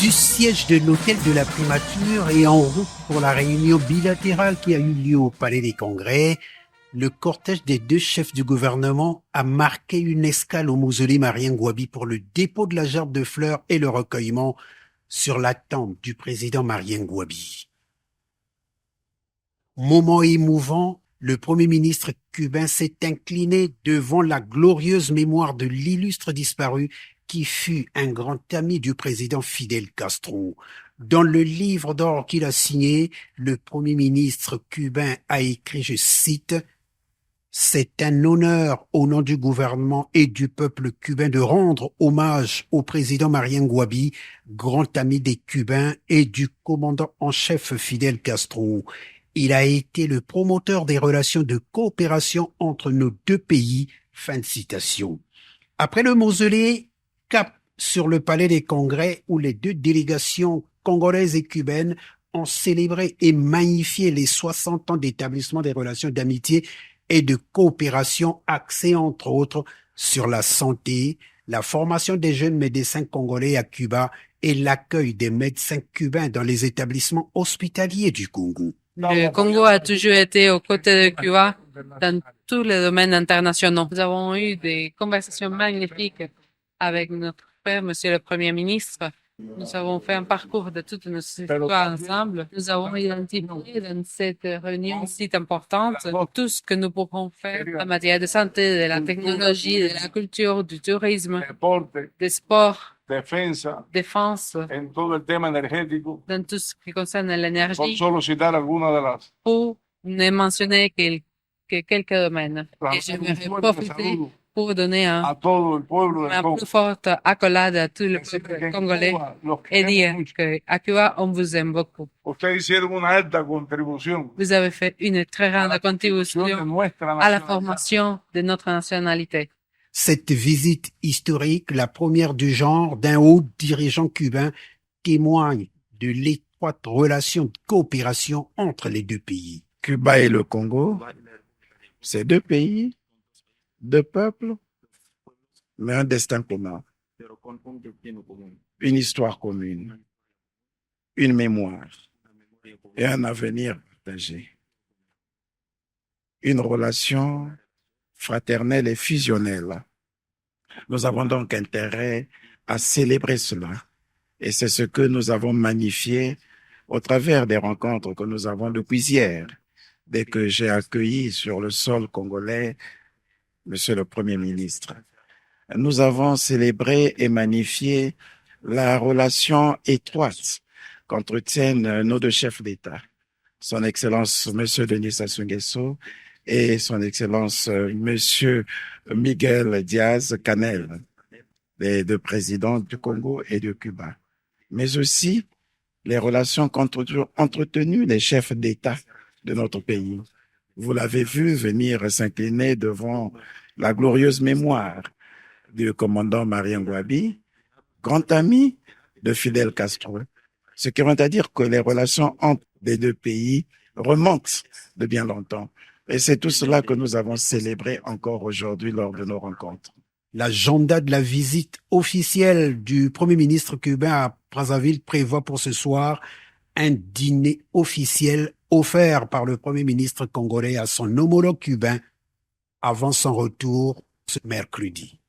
Du siège de l'hôtel de la primature et en route pour la réunion bilatérale qui a eu lieu au Palais des Congrès, le cortège des deux chefs du gouvernement a marqué une escale au mausolée Marien Ngouabi pour le dépôt de la gerbe de fleurs et le recueillement sur la tombe du président Marien Ngouabi. Moment émouvant, le Premier ministre cubain s'est incliné devant la glorieuse mémoire de l'illustre disparu qui fut un grand ami du président Fidel Castro. Dans le livre d'or qu'il a signé, le Premier ministre cubain a écrit, je cite, « C'est un honneur au nom du gouvernement et du peuple cubain de rendre hommage au président Marien Ngouabi, grand ami des Cubains et du commandant en chef Fidel Castro. Il a été le promoteur des relations de coopération entre nos deux pays. » Fin de citation. Après le mausolée, cap sur le Palais des Congrès où les deux délégations congolaises et cubaines ont célébré et magnifié les 60 ans d'établissement des relations d'amitié et de coopération axées entre autres sur la santé, la formation des jeunes médecins congolais à Cuba et l'accueil des médecins cubains dans les établissements hospitaliers du Congo. Le Congo a toujours été aux côtés de Cuba dans tous les domaines internationaux. Nous avons eu des conversations magnifiques avec notre frère, Monsieur le Premier ministre. Nous avons fait un parcours de toute notre histoire ensemble. Nous avons identifié dans cette réunion si importante tout ce que nous pourrons faire en matière de santé, de la technologie, de la culture, du tourisme, des sports, défense, dans tout ce qui concerne l'énergie, pour ne mentionner que quelques domaines. Et j'aimerais profiter pour donner une plus forte accolade à tout le peuple congolais et dire qu'à Cuba, on vous aime beaucoup. Vous avez fait une très grande contribution à la formation de notre nationalité. Cette visite historique, la première du genre d'un haut dirigeant cubain, témoigne de l'étroite relation de coopération entre les deux pays. Cuba et le Congo, c'est deux pays, deux peuples, mais un destin commun, une histoire commune, une mémoire et un avenir partagé. Une relation fraternelle et fusionnelle. Nous avons donc intérêt à célébrer cela. Et c'est ce que nous avons magnifié au travers des rencontres que nous avons depuis hier. Dès que j'ai accueilli sur le sol congolais Monsieur le Premier ministre, nous avons célébré et magnifié la relation étroite qu'entretiennent nos deux chefs d'État, Son Excellence Monsieur Denis Sassou Nguesso et Son Excellence Monsieur Miguel Diaz-Canel, les deux présidents du Congo et de Cuba, mais aussi les relations qu'ont entretenues les chefs d'État de notre pays. Vous l'avez vu venir s'incliner devant la glorieuse mémoire du commandant Marien Ngouabi, grand ami de Fidel Castro. Ce qui veut dire que les relations entre les deux pays remontent de bien longtemps. Et c'est tout cela que nous avons célébré encore aujourd'hui lors de nos rencontres. L'agenda de la visite officielle du Premier ministre cubain à Brazzaville prévoit pour ce soir un dîner officiel offert par le Premier ministre congolais à son homologue cubain avant son retour ce mercredi.